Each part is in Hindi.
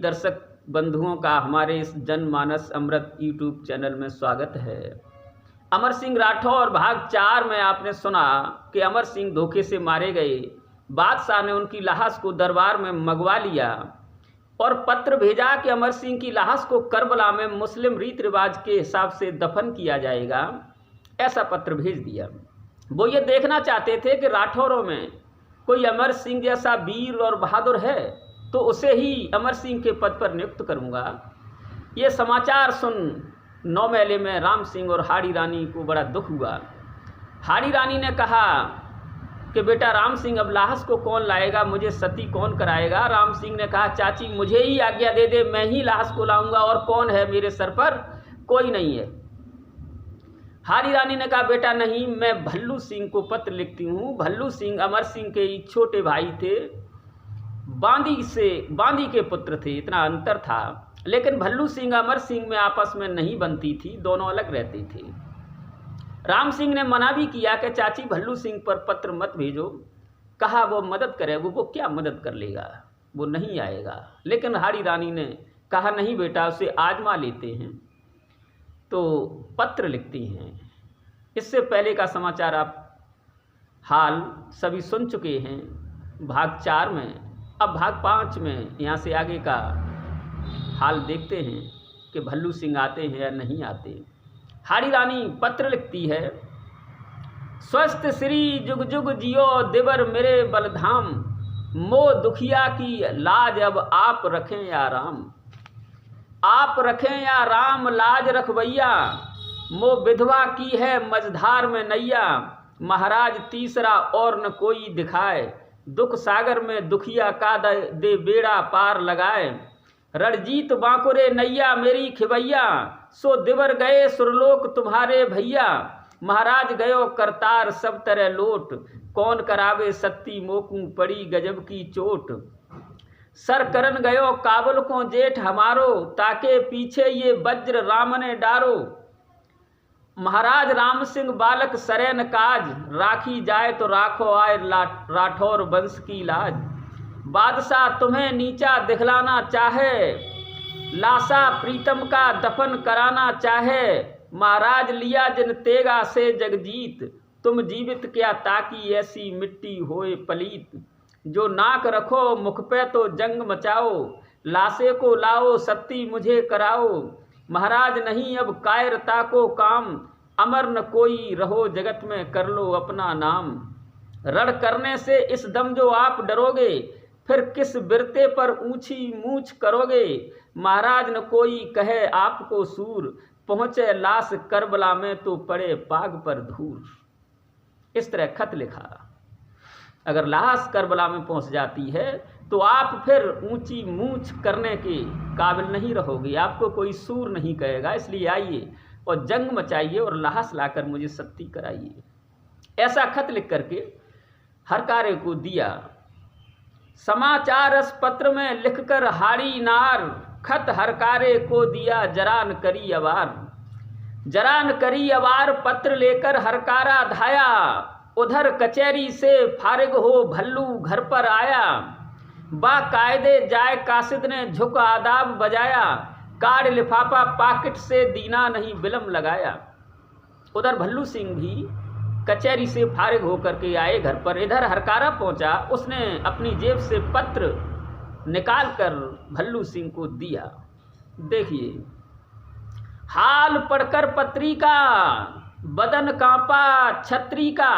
दर्शक बंधुओं का हमारे इस जनमानस अमृत यूट्यूब चैनल में स्वागत है। अमर सिंह राठौर भाग 4 में आपने सुना कि अमर सिंह धोखे से मारे गए। बादशाह ने उनकी लाश को दरबार में मंगवा लिया और पत्र भेजा कि अमर सिंह की लाश को करबला में मुस्लिम रीति रिवाज के हिसाब से दफन किया जाएगा। ऐसा पत्र भेज दिया। वो ये देखना चाहते थे कि राठौरों में कोई अमर सिंह जैसा वीर और बहादुर है तो उसे ही अमर सिंह के पद पर नियुक्त करूंगा। ये समाचार सुन नौ मेले में राम सिंह और हाड़ी रानी को बड़ा दुख हुआ। हाड़ी रानी ने कहा कि बेटा राम सिंह, अब लाश को कौन लाएगा, मुझे सती कौन कराएगा। राम सिंह ने कहा चाची मुझे ही आज्ञा दे दे, मैं ही लाश को लाऊंगा और कौन है मेरे सर पर, कोई नहीं है। हाड़ी रानी ने कहा बेटा नहीं, मैं भल्लू सिंह को पत्र लिखती हूँ। भल्लू सिंह अमर सिंह के छोटे भाई थे, बांदी के पुत्र थे, इतना अंतर था। लेकिन भल्लू सिंह अमर सिंह में आपस में नहीं बनती थी, दोनों अलग रहते थे। राम सिंह ने मना भी किया कि चाची भल्लू सिंह पर पत्र मत भेजो। कहा वो मदद करे, वो क्या मदद कर लेगा, वो नहीं आएगा। लेकिन हाड़ी रानी ने कहा नहीं बेटा, उसे आजमा लेते हैं। तो पत्र लिखती हैं। इससे पहले का समाचार आप हाल सभी सुन चुके हैं भाग 4 में। अब भाग 5 में यहाँ से आगे का हाल देखते हैं कि भल्लू सिंह आते हैं या नहीं आते। हाड़ी रानी पत्र लिखती है, स्वस्थ श्री जुग जुग जियो देवर मेरे बलधाम, मो दुखिया की लाज अब आप रखें या राम। आप रखें या राम लाज रखवैया, मो विधवा की है मझधार में नैया। महाराज तीसरा और न कोई दिखाए, दुख सागर में दुखिया का दे बेड़ा पार लगाए। रणजीत बांकुरे नैया मेरी खिवैया, सो दिवर गए सुरलोक तुम्हारे भैया। महाराज गयो करतार सब तरह लोट, कौन करावे सत्ती मोकू पड़ी गजब की चोट। सर करन गयो काबुल को जेठ हमारो, ताके पीछे ये वज्र राम ने डारो। महाराज राम सिंह बालक सरेन काज, राखी जाए तो राखो आए राठौर वंश की लाज। बादशाह तुम्हें नीचा दिखलाना चाहे, लाशा प्रीतम का दफन कराना चाहे। महाराज लिया जिन तेगा से जगजीत, तुम जीवित क्या ताकि ऐसी मिट्टी होए पलीत। जो नाक रखो मुख पे तो जंग मचाओ, लाशे को लाओ सत्ती मुझे कराओ। महाराज नहीं अब कायरता को काम, अमर न कोई रहो जगत में कर लो अपना नाम। रण करने से इस दम जो आप डरोगे, फिर किस बिरते पर ऊंची मूछ करोगे। महाराज न कोई कहे आपको सूर, पहुंचे लाश करबला में तो पड़े पाग पर धूल। इस तरह खत लिखा। अगर लाश करबला में पहुंच जाती है तो आप फिर ऊंची मूछ करने के काबिल नहीं रहोगे, आपको कोई सूर नहीं कहेगा। इसलिए आइए और जंग मचाइए और लाश लाकर मुझे सत्ती कराइए। ऐसा खत लिख करके हरकारे को दिया। समाचार इस पत्र में लिखकर हाड़ी नार, खत हरकारे को दिया जरान करी अवार। जरान करी अवार पत्र लेकर हरकारा धाया, उधर कचहरी से फारिग हो भल्लू घर पर आया। बाकायदे जाए कासिद ने झुक आदाब बजाया, कार्ड लिफाफा पाकिट से दीना नहीं बिलम लगाया। उधर भल्लू सिंह भी कचहरी से फारिग होकर के आए घर पर। इधर हरकारा पहुंचा, उसने अपनी जेब से पत्र निकाल कर भल्लू सिंह को दिया। देखिए, हाल पढ़कर पत्री का बदन कांपा छत्री का,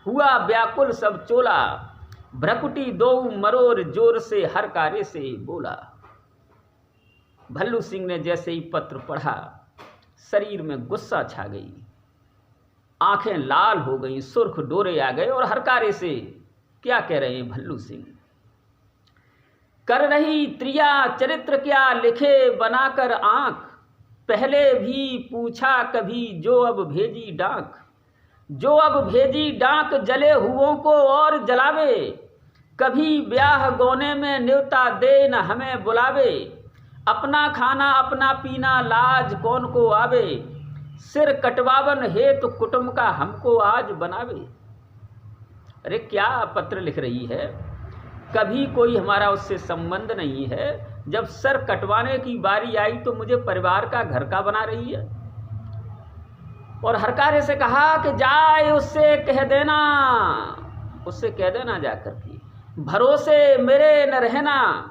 हुआ व्याकुल सब चोला। भ्रकुटी दो मरोर जोर से हरकारे से बोला। भल्लू सिंह ने जैसे ही पत्र पढ़ा, शरीर में गुस्सा छा गई, आंखें लाल हो गईं, सुर्ख डोरे आ गए। और हरकारे से क्या कह रहे हैं भल्लू सिंह, कर रही त्रिया चरित्र क्या लिखे बनाकर आंख। पहले भी पूछा कभी जो अब भेजी डाक, जो अब भेजी डाक जले हुओं को और जलावे। कभी ब्याह गौने में न्योता दे न हमें बुलावे, अपना खाना अपना पीना लाज कौन को आवे। सिर कटवावन हेतु कुटुंब का हमको आज बनावे। अरे क्या पत्र लिख रही है, कभी कोई हमारा उससे संबंध नहीं है, जब सर कटवाने की बारी आई तो मुझे परिवार का घर का बना रही है। और हरकारे से कहा कि जाए उससे कह देना जाकर के, भरोसे मेरे न रहना,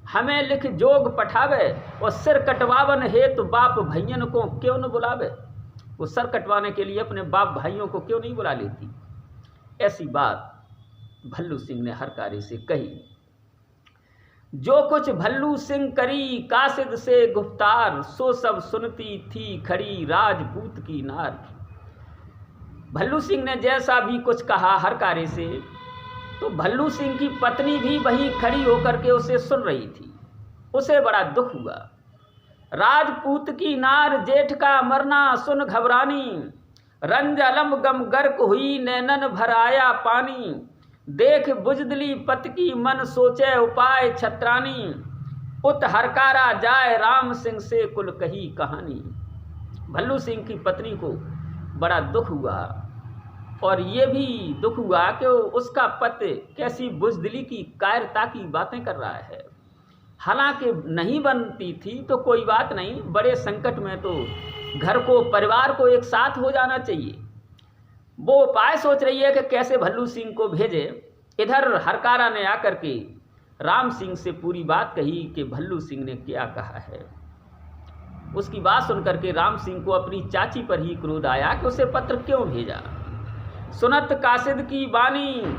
हमें लिख जोग पठावे, और सिर कटवावन हेतु बाप भैयन को क्यों न बुलावे। वो सर कटवाने के लिए अपने बाप भाइयों को क्यों नहीं बुला लेती। ऐसी बात भल्लू सिंह ने हरकारे से कही। जो कुछ भल्लू सिंह करी कासिद से गुफ्तार, सो सब सुनती थी खड़ी राजपूत की नार। भल्लू सिंह ने जैसा भी कुछ कहा हरकारे से, तो भल्लू सिंह की पत्नी भी वहीं खड़ी होकर के उसे सुन रही थी। उसे बड़ा दुख हुआ। राजपूत की नार जेठ का मरना सुन घबरानी, रंज अलम गम गर्क हुई नैनन भर आया पानी। देख बुजदली पत की मन सोचे उपाय छत्रानी, उत हरकारा जाए राम सिंह से कुल कही कहानी। भल्लू सिंह की पत्नी को बड़ा दुख हुआ, और ये भी दुख हुआ कि उसका पति कैसी बुजदिली की कायरता की बातें कर रहा है। हालांकि नहीं बनती थी तो कोई बात नहीं, बड़े संकट में तो घर को परिवार को एक साथ हो जाना चाहिए। वो उपाय सोच रही है कि कैसे भल्लू सिंह को भेजे। इधर हरकारा ने आकर के राम सिंह से पूरी बात कही कि भल्लू सिंह ने क्या कहा है। उसकी बात सुनकर के राम सिंह को अपनी चाची पर ही क्रोध आया कि उसे पत्र क्यों भेजा। सुनत कासिद की बानी,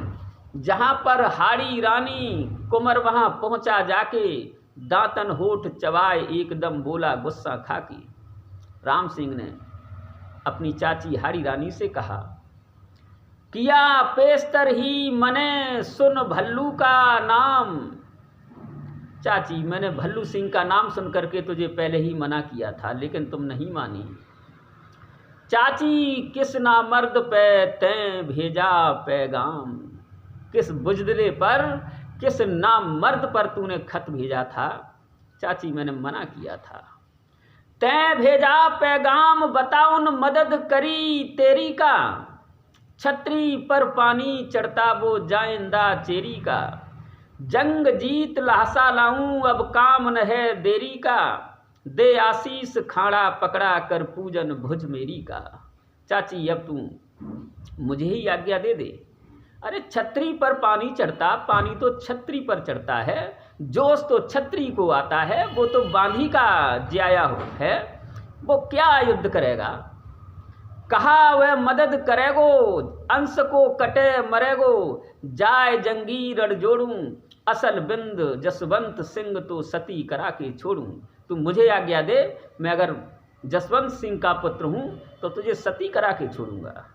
जहां पर हाड़ी रानी, कुमर वहां पहुंचा जाके, दांतन होठ चबाए एकदम बोला गुस्सा खाकी। राम सिंह ने अपनी चाची हाड़ी रानी से कहा, किया पेस्तर ही मने सुन भल्लू का नाम। चाची, मैंने भल्लू सिंह का नाम सुन करके तुझे पहले ही मना किया था, लेकिन तुम नहीं मानी। चाची, किस नामर्द पे तैं भेजा पैगाम, किस बुजदले पर, किस नामर्द पर तूने खत भेजा था। चाची, मैंने मना किया था। तैं भेजा पैगाम बताउन मदद करी तेरी का, छतरी पर पानी चढ़ता वो जाइंदा चेरी का। जंग जीत लहसा लाऊं अब काम न है देरी का, दे आशीष खाड़ा पकड़ा कर पूजन भुज मेरी का। चाची, अब तू मुझे ही आज्ञा दे दे। अरे छतरी पर पानी चढ़ता, पानी तो छतरी पर चढ़ता है, जोश तो छतरी को आता है, वो तो बांधी का जिया है, वो क्या युद्ध करेगा। कहा वह मदद करेगो, अंश को कटे मरेगो, जाए जंगी रण जोड़ूं, असल बिंद जसवंत सिंह तो सती करा के छोड़ूं। तू मुझे आज्ञा दे, मैं अगर जसवंत सिंह का पुत्र हूँ तो तुझे सती करा के छोड़ूंगा।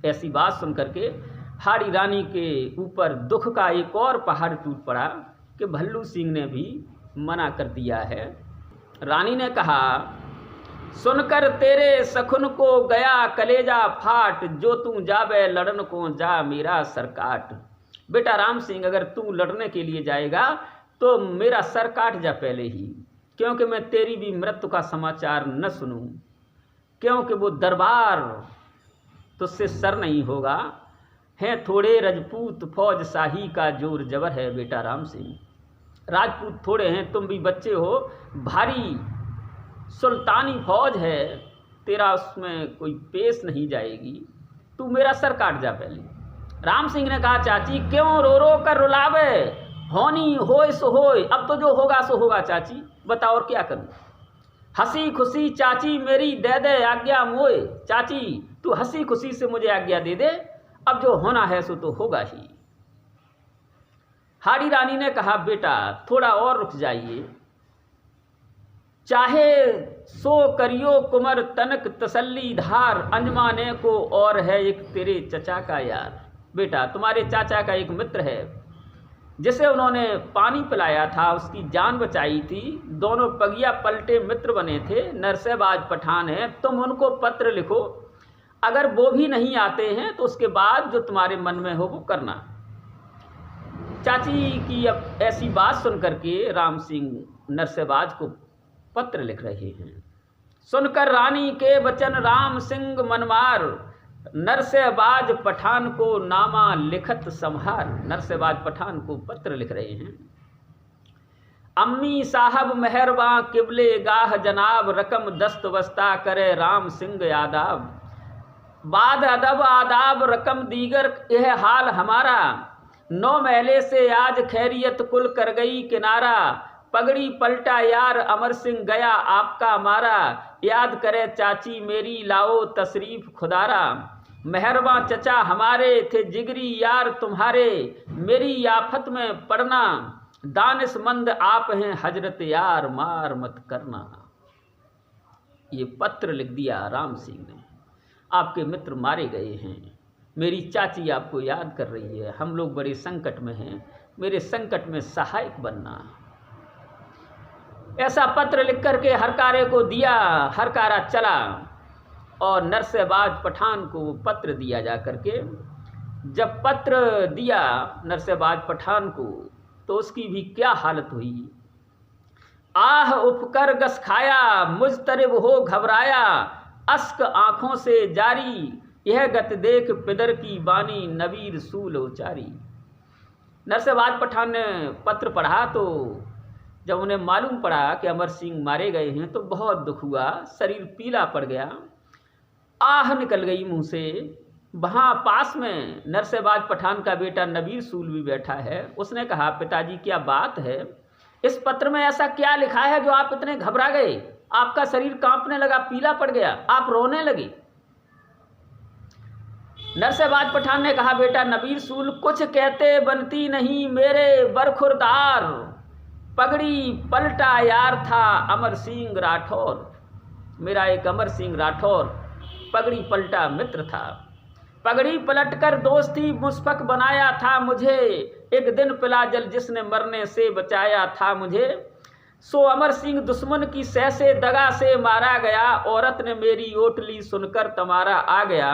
ऐसी बात सुन करके हाड़ी रानी के ऊपर दुख का एक और पहाड़ टूट पड़ा कि भल्लू सिंह ने भी मना कर दिया है। रानी ने कहा, सुनकर तेरे सखुन को गया कलेजा फाट, जो तू जाबे लड़न को जा मेरा सर काट। बेटा राम सिंह, अगर तू लड़ने के लिए जाएगा तो मेरा सर काट जा पहले ही, क्योंकि मैं तेरी भी मृत्यु का समाचार न सुनूं, क्योंकि वो दरबार तुझसे सर नहीं होगा। हैं थोड़े रजपूत फौज शाही का जोर जबर है बेटा राम सिंह। राजपूत थोड़े हैं, तुम भी बच्चे हो, भारी सुल्तानी फौज है, तेरा उसमें कोई पेश नहीं जाएगी, तू मेरा सर काट जा पहले। राम सिंह ने कहा, चाची क्यों रो रो कर रुलावे, होनी होय सो होय, अब तो जो होगा सो होगा चाची, बताओ और क्या करूं। हंसी खुशी चाची मेरी दे दे आज्ञा मोए, चाची तू हंसी खुशी से मुझे आज्ञा दे दे, अब जो होना है सो तो होगा ही। हाड़ी रानी ने कहा, बेटा थोड़ा और रुक जाइए, चाहे सो करियो कुमर तनक तसल्ली धार, अंजमाने को और है एक तेरे चचा का यार। बेटा तुम्हारे चाचा का एक मित्र है जिसे उन्होंने पानी पिलाया था, उसकी जान बचाई थी, दोनों पगिया पलटे मित्र बने थे, नरसेबाज पठान है, तुम उनको पत्र लिखो, अगर वो भी नहीं आते हैं तो उसके बाद जो तुम्हारे मन में हो वो करना। चाची की अब ऐसी बात सुन करके राम सिंह नरसेबाज को पत्र लिख रहे हैं। सुनकर रानी के वचन राम सिंह मनमार, नरसेबाज पठान को नामा लिखत संहार। नरसेबाज पठान को पत्र लिख रहे हैं। अम्मी साहब मेहरबां किबले गाह जनाब, रकम दस्त वस्ता करे राम सिंह यादाब। बाद अदब आदाब रकम दीगर यह हाल हमारा, 9 महले से आज खैरियत कुल कर गई किनारा। पगड़ी पलटा यार अमर सिंह गया आपका मारा, याद करे चाची मेरी लाओ तशरीफ खुदारा। मेहरबां चचा हमारे थे जिगरी यार तुम्हारे, मेरी आफत में पड़ना दानिशमंद आप हैं हजरत यार मार मत करना। ये पत्र लिख दिया राम सिंह ने, आपके मित्र मारे गए हैं, मेरी चाची आपको याद कर रही है, हम लोग बड़े संकट में हैं, मेरे संकट में सहायक बनना। ऐसा पत्र लिख करके हरकारे को दिया। हरकारा चला और नरसेबाज पठान को पत्र दिया जा करके। जब पत्र दिया नरसेबाज पठान को तो उसकी भी क्या हालत हुई। आह उपकर गस खाया, मुजतरिब हो घबराया, अश्क आंखों से जारी, यह गत देख पिदर की बानी नबीर सूल उचारी। नरसेबाज पठान ने पत्र पढ़ा तो जब उन्हें मालूम पड़ा कि अमर सिंह मारे गए हैं तो बहुत दुख हुआ, शरीर पीला पड़ गया, आह निकल गई मुंह से। वहाँ पास में नरसेबाज पठान का बेटा नबीर सूल भी बैठा है। उसने कहा, पिताजी क्या बात है, इस पत्र में ऐसा क्या लिखा है जो आप इतने घबरा गए, आपका शरीर कांपने लगा, पीला पड़ गया, आप रोने लगे। नरसेबाज पठान ने कहा, बेटा नबीर सूल कुछ कहते बनती नहीं मेरे बरखुरदार, पगड़ी पलटा यार था अमर सिंह राठौर। मेरा एक अमर सिंह राठौर पगड़ी पलटा मित्र था, पगड़ी पलटकर दोस्ती मुस्फक बनाया था मुझे, एक दिन पिला जल जिसने मरने से बचाया था मुझे। सो अमर सिंह दुश्मन की सह से दगा से मारा गया, औरत ने मेरी ओटली सुनकर तमारा आ गया।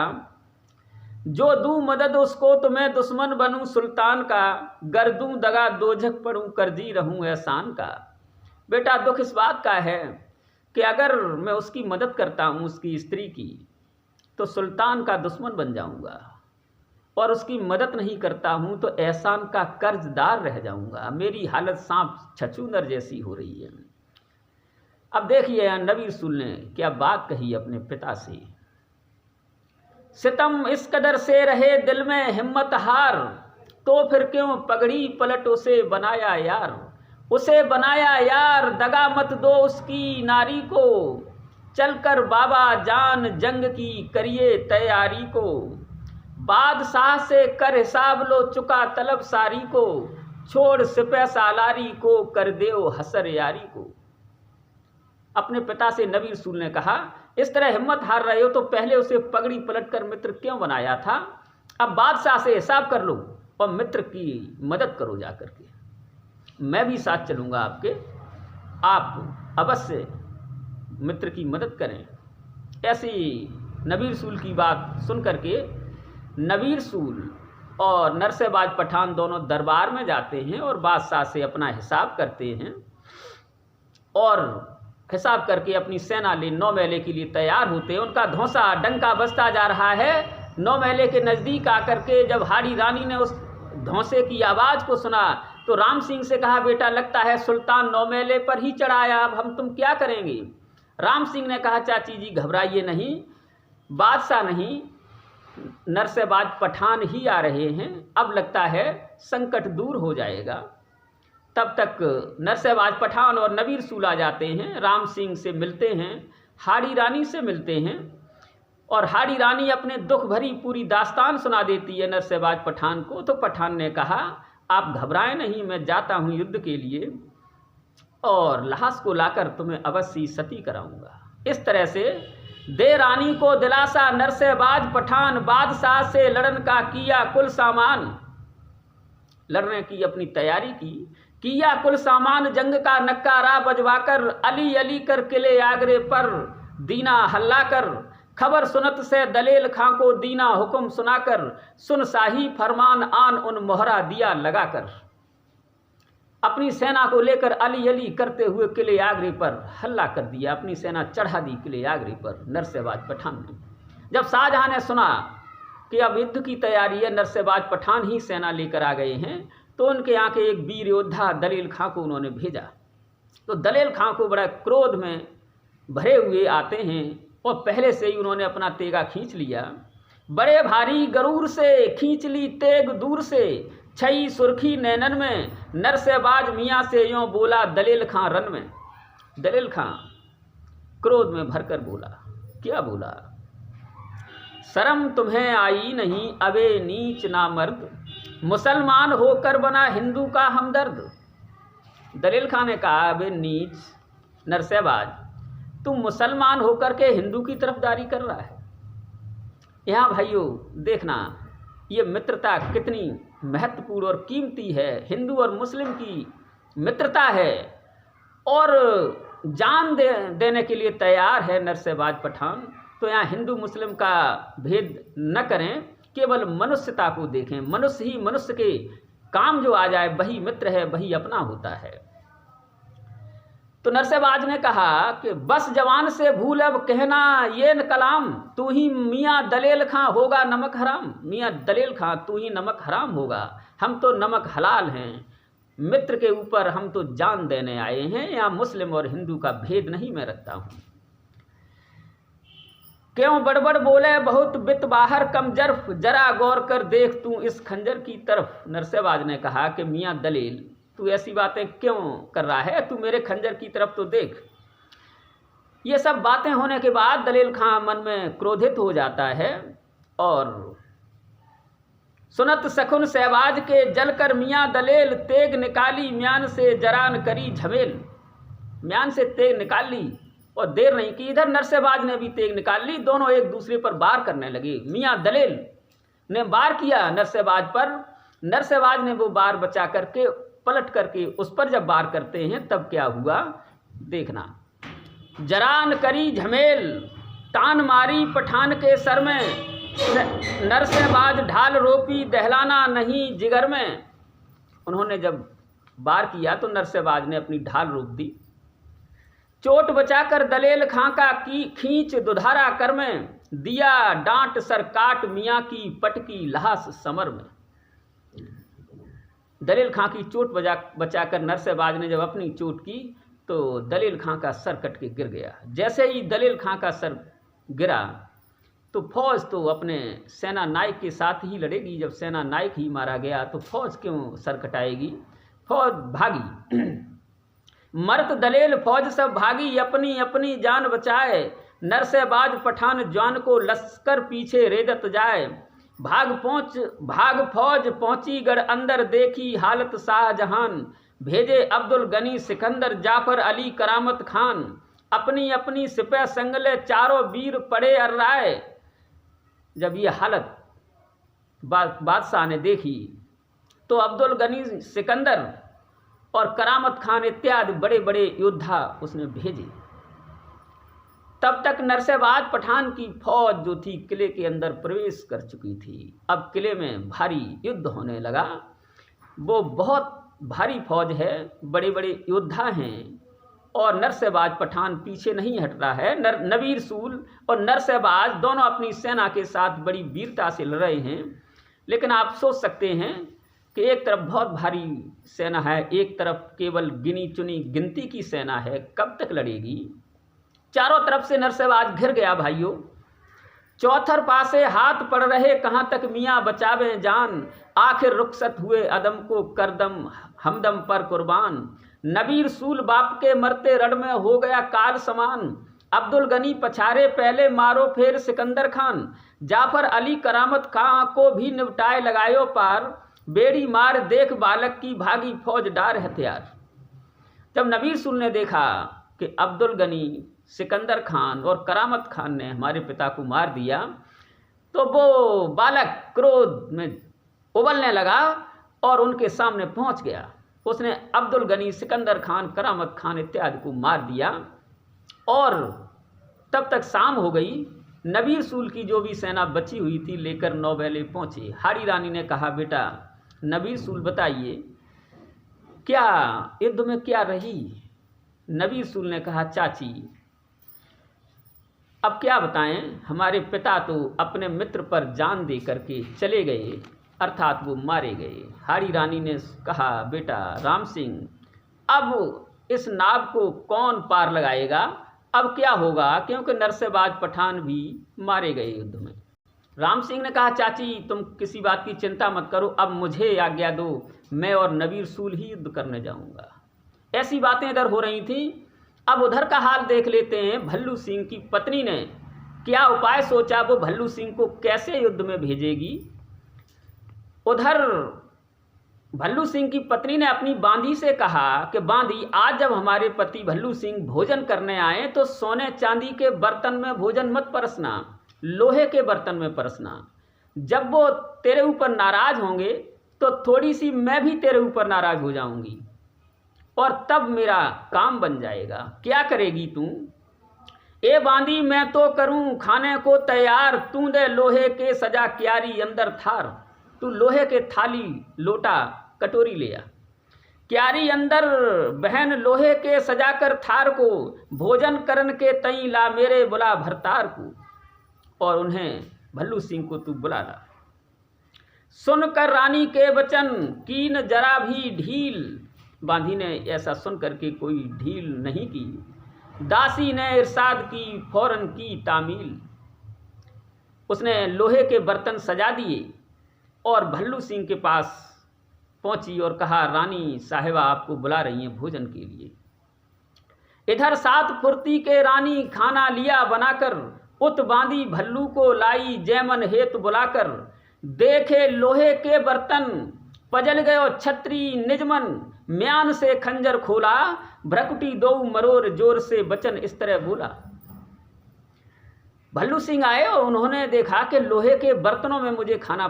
जो दूं मदद उसको तो मैं दुश्मन बनूं सुल्तान का, गर दूं दगा दोजख पड़ूं करजी रहूं एहसान का। बेटा दुख इस बात का है कि अगर मैं उसकी मदद करता हूं, उसकी स्त्री की, तो सुल्तान का दुश्मन बन जाऊंगा, और उसकी मदद नहीं करता हूं तो एहसान का कर्जदार रह जाऊंगा। मेरी हालत सांप छछूंदर जैसी हो रही है। अब देखिए नबीर सूल ने क्या बात कही अपने पिता से। सितम इस कदर से रहे दिल में हिम्मत हार, तो फिर क्यों पगड़ी पलट उसे बनाया यार। उसे बनाया यार दगा मत दो उसकी नारी को, चलकर बाबा जान जंग की करिए तैयारी को। बादशाह से कर हिसाब लो चुका तलब सारी को, छोड़ सिपह सालारी को कर देओ हसर यारी को। अपने पिता से नबीर सूल ने कहा, इस तरह हिम्मत हार रहे हो तो पहले उसे पगड़ी पलटकर मित्र क्यों बनाया था। अब बादशाह से हिसाब कर लो और मित्र की मदद करो जाकर के। मैं भी साथ चलूँगा आपके, आप अवश्य मित्र की मदद करें। ऐसी नबीर सूल की बात सुन करके नबीर सूल और नरसेबाज पठान दोनों दरबार में जाते हैं और बादशाह से अपना हिसाब करते हैं, और हिसाब करके अपनी सेना ले 9 महले के लिए तैयार होते हैं। उनका धौंसा डंका बजता जा रहा है। 9 महले के नज़दीक आकर के जब हाड़ी रानी ने उस धौंसे की आवाज़ को सुना तो राम सिंह से कहा, बेटा लगता है सुल्तान 9 महले पर ही चढ़ाया, अब हम तुम क्या करेंगे। राम सिंह ने कहा, चाची जी घबराइए नहीं, बादशाह नहीं नरसेबाज पठान ही आ रहे हैं, अब लगता है संकट दूर हो जाएगा। तब तक नरसेबाज पठान और नबीर सूल आ जाते हैं, राम सिंह से मिलते हैं, हाड़ी रानी से मिलते हैं, और हाड़ी रानी अपने दुख भरी पूरी दास्तान सुना देती है नरसेबाज पठान को। तो पठान ने कहा, आप घबराएं नहीं, मैं जाता हूँ युद्ध के लिए और लाश को लाकर तुम्हें अवश्य सती कराऊंगा। इस तरह से दे रानी को दिलासा नरसेबाज पठान, बादशाह से लड़न का किया कुल सामान। लड़ने की अपनी तैयारी की, किया कुल सामान, जंग का नक्कारा बजवाकर, अली अली कर किले आगरे पर दीना हल्ला कर। खबर सुनत से दलेल खां को दीना हुक्म सुनाकर, सुन शाही फरमान आन उन मोहरा दिया लगाकर। अपनी सेना को लेकर अली अली करते हुए किले आगरे पर हल्ला कर दिया, अपनी सेना चढ़ा दी किले आगरे पर नरसेबाज पठान ने। जब शाहजहां ने सुना कि अब युद्ध की तैयारी है, नरसेबाज पठान ही सेना लेकर आ गए हैं, तो उनके यहाँ के एक वीर योद्धा दलील खां को उन्होंने भेजा तो दलेल खां को बड़ा क्रोध में भरे हुए आते हैं और पहले से ही उन्होंने अपना तेगा खींच लिया। बड़े भारी गरूर से खींच ली तेग दूर से, छई सुर्खी नैनन में, नर से बाज मियाँ से यूँ बोला दलेल खां रन में। दलेल खां क्रोध में भरकर बोला, क्या बोला? शर्म तुम्हें आई नहीं अबे नीच ना मर्द, मुसलमान होकर बना हिंदू का हमदर्द। दलेल खां ने कहा, अबे नीच नरसेबाज, तुम मुसलमान होकर के हिंदू की तरफदारी कर रहा है। यहाँ भाइयों देखना, ये मित्रता कितनी महत्वपूर्ण और कीमती है। हिंदू और मुस्लिम की मित्रता है और जान देने के लिए तैयार है नरसेबाज पठान। तो यहाँ हिंदू मुस्लिम का भेद न करें, केवल मनुष्यता को देखें। मनुष्य ही मनुष्य के काम जो आ जाए वही मित्र है, वही अपना होता है। तो नरसेबाज ने कहा कि बस जवान से भूल अब कहना ये न कलाम, तू ही मियाँ दलेल खां होगा नमक हराम। मियाँ दलेल खां तू ही नमक हराम होगा, हम तो नमक हलाल हैं। मित्र के ऊपर हम तो जान देने आए हैं। यहाँ मुस्लिम और हिंदू का भेद नहीं मैं रखता हूँ। क्यों बड़बड़ बोले बहुत बित बाहर कम जर्फ, जरा गौर कर देख तू इस खंजर की तरफ। नरसेबाज ने कहा कि मियाँ दलेल तू ऐसी बातें क्यों कर रहा है, तू मेरे खंजर की तरफ तो देख। ये सब बातें होने के बाद दलेल खां मन में क्रोधित हो जाता है और सुनत सखुन सहबाज के जलकर मियाँ दलेल, तेग निकाली म्यान से जरान करी झमेल। म्यान से तेग निकाल ली और देर नहीं की, इधर नरसेबाज ने भी तेग निकाल ली। दोनों एक दूसरे पर वार करने लगे। मियाँ दलेल ने वार किया नरसेबाज पर, नरसेबाज ने वो वार बचा करके पलट करके उस पर जब वार करते हैं तब क्या हुआ देखना। जरान करी झमेल, तान मारी पठान के सर में, नरसेबाज ढाल रोपी दहलाना नहीं जिगर में। उन्होंने जब वार किया तो नरसेबाज ने अपनी ढाल रोप दी। चोट बचाकर दलेल खां का की खींच दुधारा कर में, दिया डांट सर काट मियाँ की पटकी लहास समर में। दलेल खां की चोट बचाकर नरसेबाज ने जब अपनी चोट की तो दलेल खां का सर कट के गिर गया। जैसे ही दलेल खां का सर गिरा तो फौज तो अपने सेना नायक के साथ ही लड़ेगी। जब सेना नायक ही मारा गया तो फौज क्यों सर कटाएगी? फौज भागी, मर्द दलेल फौज सब भागी, अपनी अपनी जान बचाए, नरसेबाज पठान जान को लश्कर पीछे रेदत जाए। भाग फौज पहुंची गढ़ अंदर, देखी हालत शाहजहान, भेजे अब्दुल गनी सिकंदर जाफर अली करामत खान। अपनी अपनी सिपह संगले चारों वीर पड़े अर्राए। जब ये हालत बादशाह ने देखी तो अब्दुल गनी सिकंदर और करामत खान इत्यादि बड़े बड़े योद्धा उसने भेजे। तब तक नरसेबाज पठान की फौज जो थी किले के अंदर प्रवेश कर चुकी थी। अब किले में भारी युद्ध होने लगा। वो बहुत भारी फौज है, बड़े बड़े योद्धा हैं और नरसेबाज पठान पीछे नहीं हट रहा है। नबीर सूल और नरसेबाज दोनों अपनी सेना के साथ बड़ी वीरता से लड़ रहे हैं। लेकिन आप सोच सकते हैं कि एक तरफ बहुत भारी सेना है, एक तरफ केवल गिनी चुनी गिनती की सेना है, कब तक लड़ेगी? चारों तरफ से नरसेबाज घिर गया भाइयों। चौथर पासे हाथ पड़ रहे, कहाँ तक मियाँ बचावे जान, आखिर रुखसत हुए अदम को करदम हमदम पर कुर्बान। नबीर सूल बाप के मरते रड़ में हो गया काल समान, अब्दुल गनी पछारे पहले मारो फिर सिकंदर खान। जाफर अली करामत खां को भी निपटाए लगायो पार, बेड़ी मार देख बालक की भागी फौज डार हथियार। जब नबीर सूल ने देखा कि अब्दुल गनी, सिकंदर खान और करामत खान ने हमारे पिता को मार दिया तो वो बालक क्रोध में उबलने लगा और उनके सामने पहुंच गया। उसने अब्दुल गनी, सिकंदर खान, करामत खान इत्यादि को मार दिया। और तब तक शाम हो गई। नबीर सूल की जो भी सेना बची हुई थी लेकर नौबेले पहुंचे। हाड़ी रानी ने कहा, बेटा नबीर सूल बताइए क्या युद्ध में क्या रही? नबीर सूल ने कहा, चाची अब क्या बताएं, हमारे पिता तो अपने मित्र पर जान दे करके चले गए, अर्थात वो मारे गए। हाड़ी रानी ने कहा, बेटा राम सिंह अब इस नाव को कौन पार लगाएगा, अब क्या होगा, क्योंकि नरसेबाज पठान भी मारे गए युद्ध में। राम सिंह ने कहा, चाची तुम किसी बात की चिंता मत करो, अब मुझे आज्ञा दो, मैं और नबीर सूल ही युद्ध करने जाऊंगा। ऐसी बातें इधर हो रही थी। अब उधर का हाल देख लेते हैं। भल्लू सिंह की पत्नी ने क्या उपाय सोचा, वो भल्लू सिंह को कैसे युद्ध में भेजेगी। उधर भल्लू सिंह की पत्नी ने अपनी बांदी से कहा कि बांदी, आज जब हमारे पति भल्लू सिंह भोजन करने आए तो सोने चांदी के बर्तन में भोजन मत परसना, लोहे के बर्तन में परसना। जब वो तेरे ऊपर नाराज होंगे तो थोड़ी सी मैं भी तेरे ऊपर नाराज हो जाऊंगी और तब मेरा काम बन जाएगा। क्या करेगी तू? ए बांदी, मैं तो करूं खाने को तैयार, तू दे लोहे के सजा क्यारी अंदर थार। तू लोहे के थाली लोटा कटोरी ले आ, क्यारी अंदर बहन लोहे के सजा कर थार को, भोजन करन के तई ला मेरे बुला भरतार को। और उन्हें भल्लू सिंह को तू बुला ला। सुनकर रानी के वचन कीन जरा भी ढील। बांधी ने ऐसा सुन करके कोई ढील नहीं की। दासी ने इरशाद की फौरन की तामील। उसने लोहे के बर्तन सजा दिए और भल्लू सिंह के पास पहुंची और कहा, रानी साहिबा आपको बुला रही हैं भोजन के लिए। इधर 7 फुर्ती के रानी खाना लिया बनाकर, उत बांधी भल्लू को लाई जैमन हेतु बुलाकर। देखे लोहे के बर्तन पजल गयो छत्री निजमन, म्यान से खंजर खोला भ्रकुटी दो मरोर जोर से बचन इस तरह बोला। भल्लू सिंह आए और उन्होंने देखा कि लोहे के बर्तनों में मुझे खाना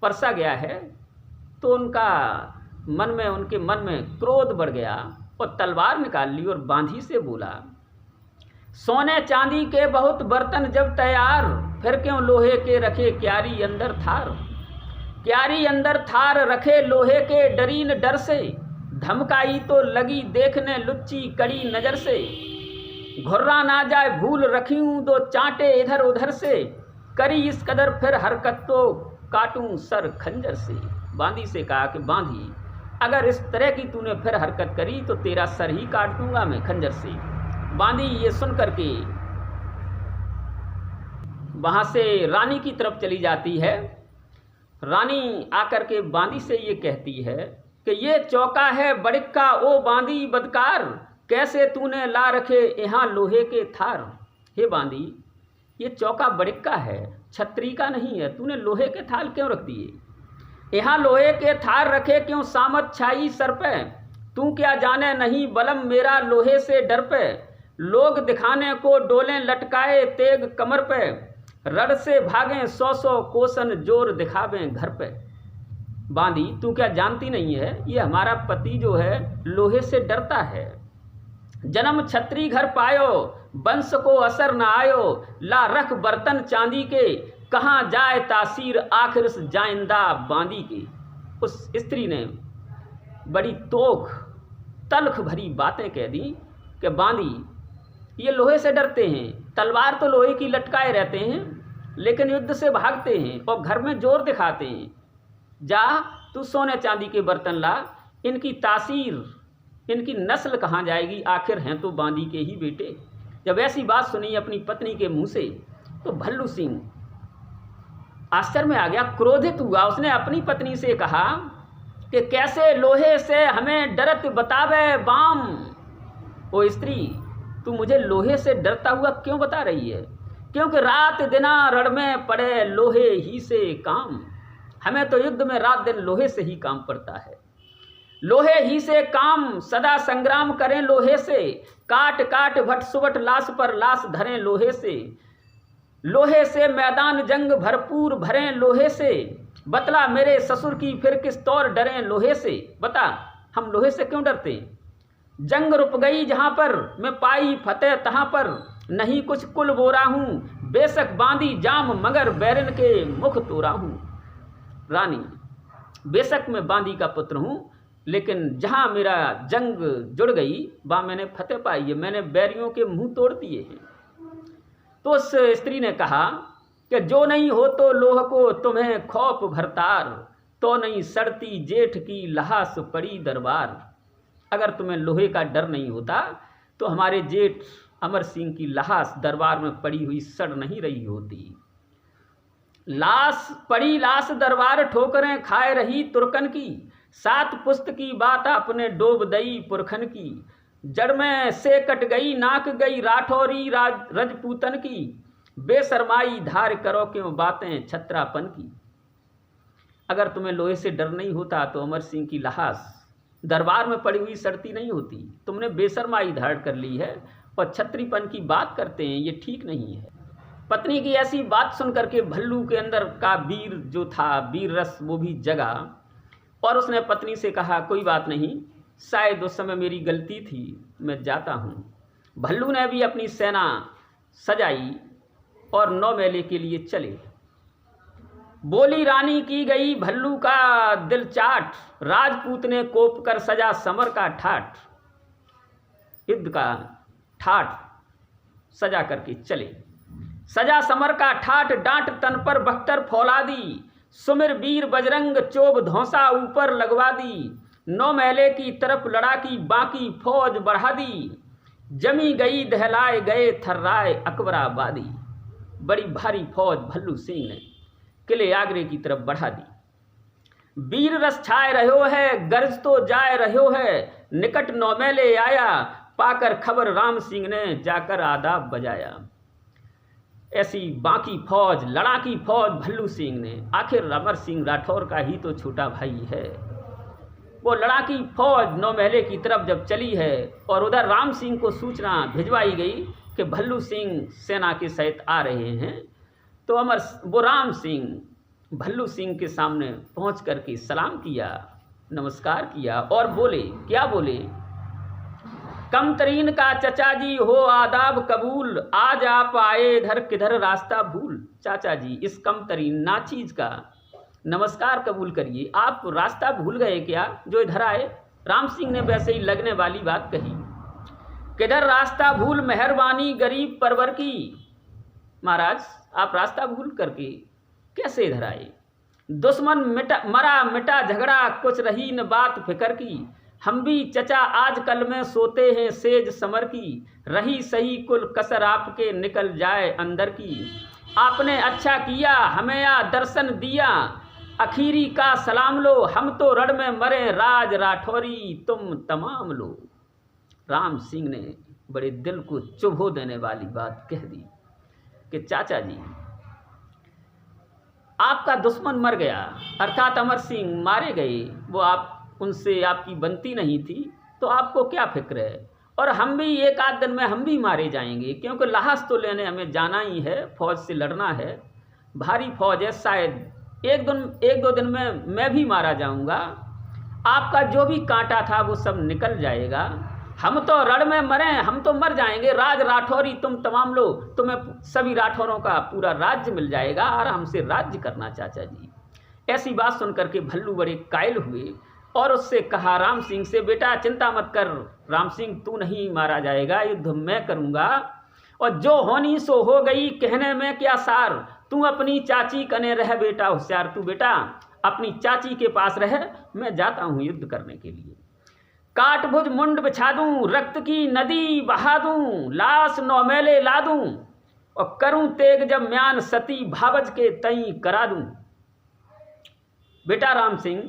परसा गया है, तो उनके मन में क्रोध बढ़ गया और तलवार निकाल ली और बांधी से बोला, सोने चांदी के बहुत बर्तन जब तैयार, फिर क्यों लोहे के रखे क्यारी अंदर थार। क्यारी अंदर थार रखे लोहे के डरीन डर से, धमकाई तो लगी देखने लुच्ची कड़ी नजर से। घुर्रा ना जाए भूल रखूं दो चांटे इधर उधर से, करी इस कदर फिर हरकत तो काटूं सर खंजर से। बांदी से कहा कि बांधी, अगर इस तरह की तूने फिर हरकत करी तो तेरा सर ही काट दूंगा मैं खंजर से। बांदी ये सुन करके वहां से रानी की तरफ चली जाती है। रानी आकर के बांदी से ये कहती है कि ये चौका है बड़िक्का ओ बांदी बदकार, कैसे तूने ला रखे यहाँ लोहे के थार। हे बांदी, ये चौका बड़िक्का है, छत्री का नहीं है, तूने लोहे के थाल क्यों रख दिए। यहाँ लोहे के थार रखे क्यों सामत छाई सर पे, तू क्या जाने नहीं बलम मेरा लोहे से डर पे। लोग दिखाने को डोलें लटकाए तेग कमर पे, रड़ से भागें 100 कोसन जोर दिखावें घर पे। बांदी, तू क्या जानती नहीं है, ये हमारा पति जो है लोहे से डरता है। जन्म छत्री घर पायो वंश को असर न आयो, ला रख बर्तन चांदी के, कहाँ जाए तासीर आखिर जाइंदा बांदी के। उस स्त्री ने बड़ी तोख तल्ख भरी बातें कह दी कि बांदी, ये लोहे से डरते हैं, तलवार तो लोहे की लटकाए रहते हैं, लेकिन युद्ध से भागते हैं और घर में जोर दिखाते हैं। जा तू सोने चांदी के बर्तन ला, इनकी तासीर, इनकी नस्ल कहाँ जाएगी, आखिर हैं तो बांदी के ही बेटे। जब ऐसी बात सुनी अपनी पत्नी के मुंह से तो भल्लू सिंह आश्चर्य में आ गया, क्रोधित हुआ। उसने अपनी पत्नी से कहा कि कैसे लोहे से हमें डरत बतावे बाम। ओ स्त्री, तू मुझे लोहे से डरता हुआ क्यों बता रही है, क्योंकि रात दिना रण में पड़े लोहे ही से काम। हमें तो युद्ध में रात दिन लोहे से ही काम पड़ता है, लोहे ही से काम, सदा संग्राम करें लोहे से, काट काट भट सुबट लाश पर लाश धरें लोहे से। लोहे से मैदान जंग भरपूर भरें लोहे से, बतला मेरे ससुर की फिर किस तौर डरें लोहे से। बता, हम लोहे से क्यों डरते हैं। जंग रुक गई जहाँ पर, मैं पाई फतेह तहाँ पर, नहीं कुछ कुल बोरा हूँ, बेशक बांधी जाम मगर बैरन के मुख तोरा हूँ। रानी, बेशक मैं बांदी का पुत्र हूँ, लेकिन जहाँ मेरा जंग जुड़ गई वहाँ मैंने फतेह पाई है, मैंने बैरियों के मुंह तोड़ दिए हैं। तो उस स्त्री ने कहा कि जो नहीं हो तो लोह को तुम्हें खौफ भरतार, तो नहीं सड़ती जेठ की लहास पड़ी दरबार। अगर तुम्हें लोहे का डर नहीं होता तो हमारे जेठ अमर सिंह की लाश दरबार में पड़ी हुई सड़ नहीं रही होती। लाश दरबार ठोकरें खाए रही तुर्कन की, 7 पुस्त की बात आपने डोब दई पुरखन की। जड़ में से कट गई नाक गई राठौरी रजपूतन की, बेशरमाई धार करो क्यों बातें छत्रापन की। अगर तुम्हें लोहे से डर नहीं होता तो अमर सिंह की लाश दरबार में पड़ी हुई सड़ती नहीं होती। तुमने बेशरमाई धारण कर ली है और छत्रीपन की बात करते हैं, ये ठीक नहीं है। पत्नी की ऐसी बात सुन करके भल्लू के अंदर का वीर जो था, वीर रस, वो भी जगा और उसने पत्नी से कहा, कोई बात नहीं, शायद उस समय मेरी गलती थी, मैं जाता हूँ। भल्लू ने भी अपनी सेना सजाई और 9 मेले के लिए चले। बोली रानी की गई भल्लू का दिल चाट, राजपूत ने कोप कर सजा समर का ठाठ। युद्ध का ठाठ सजा करके चले। सजा समर का ठाठ, डांट तन पर बख्तर फौला दी, सुमिर वीर बजरंग चोब धौंसा ऊपर लगवा दी। 9 मेले की तरफ लड़ाकी बाकी फौज बढ़ा दी, जमी गई दहलाए गए थर्राए अकबराबादी। बड़ी भारी फौज भल्लू सिंह ने किले आगरे की तरफ बढ़ा दी। वीर रस छाए रहो है, गर्ज तो जाए रहो है, निकट 9 मेले आया, पाकर खबर राम सिंह ने जाकर आदाब बजाया। ऐसी बाकी फौज, लड़ाकी फौज भल्लू सिंह ने, आखिर अमर सिंह राठौर का ही तो छोटा भाई है, वो लड़ाकी फौज 9 मेले की तरफ जब चली है और उधर राम सिंह को सूचना भिजवाई गई कि भल्लू सिंह सेना के सहित आ रहे हैं, तो वो राम सिंह भल्लू सिंह के सामने पहुंच करके सलाम किया, नमस्कार किया और बोले, क्या बोले, कमतरीन का चचा जी हो आदाब कबूल, आज आप आए इधर किधर रास्ता भूल। चाचा जी, इस कमतरीन नाचीज का नमस्कार कबूल करिए, आप रास्ता भूल गए क्या जो इधर आए। राम सिंह ने वैसे ही लगने वाली बात कही, किधर रास्ता भूल मेहरबानी गरीब परवर की। महाराज, आप रास्ता भूल करके कैसे इधर आए। दुश्मन मरा मिटा झगड़ा कुछ रही न बात फिकर की, हम भी चचा आजकल में सोते हैं सेज समर की, रही सही कुल कसर आपके निकल जाए अंदर की। आपने अच्छा किया हमें या दर्शन दिया, आखिरी का सलाम लो, हम तो रण में मरे राज राठौरी तुम तमाम लो। राम सिंह ने बड़े दिल को चुभो देने वाली बात कह दी कि चाचा जी, आपका दुश्मन मर गया, अर्थात अमर सिंह मारे गए, वो आप उनसे आपकी बनती नहीं थी, तो आपको क्या फिक्र है। और हम भी एक आध दिन में हम भी मारे जाएंगे, क्योंकि लाश तो लेने हमें जाना ही है, फौज से लड़ना है, भारी फौज है, शायद एक दो दिन में मैं भी मारा जाऊंगा, आपका जो भी कांटा था वो सब निकल जाएगा, हम तो रण में मरे, हम तो मर जाएंगे, राज राठौरी तुम तमाम लो, तुम्हें सभी राठौरों का पूरा राज्य मिल जाएगा, आराम से राज्य करना चाचा जी। ऐसी बात सुन करके भल्लू बड़े कायल हुए और उससे कहा राम सिंह से, बेटा चिंता मत कर राम सिंह, तू नहीं मारा जाएगा, युद्ध मैं करूंगा, और जो होनी सो हो गई, कहने में क्या सार, तू अपनी चाची कने रह बेटा होशियार, तू बेटा अपनी चाची के पास रह, मैं जाता हूँ युद्ध करने के लिए। काट भुज मुंड बिछा दूं, रक्त की नदी बहा दूं, लाश 9 मेले ला दूं, और करूं तेग जब म्यान सती भावज के तई करा दूं। बेटा राम सिंह,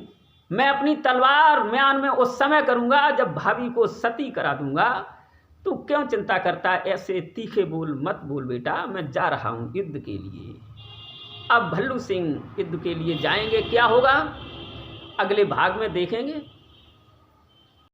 मैं अपनी तलवार म्यान में उस समय करूंगा जब भाभी को सती करा दूंगा, तू क्यों चिंता करता, ऐसे तीखे बोल मत बोल बेटा, मैं जा रहा हूं युद्ध के लिए। अब भल्लू सिंह युद्ध के लिए जाएंगे, क्या होगा अगले भाग में देखेंगे।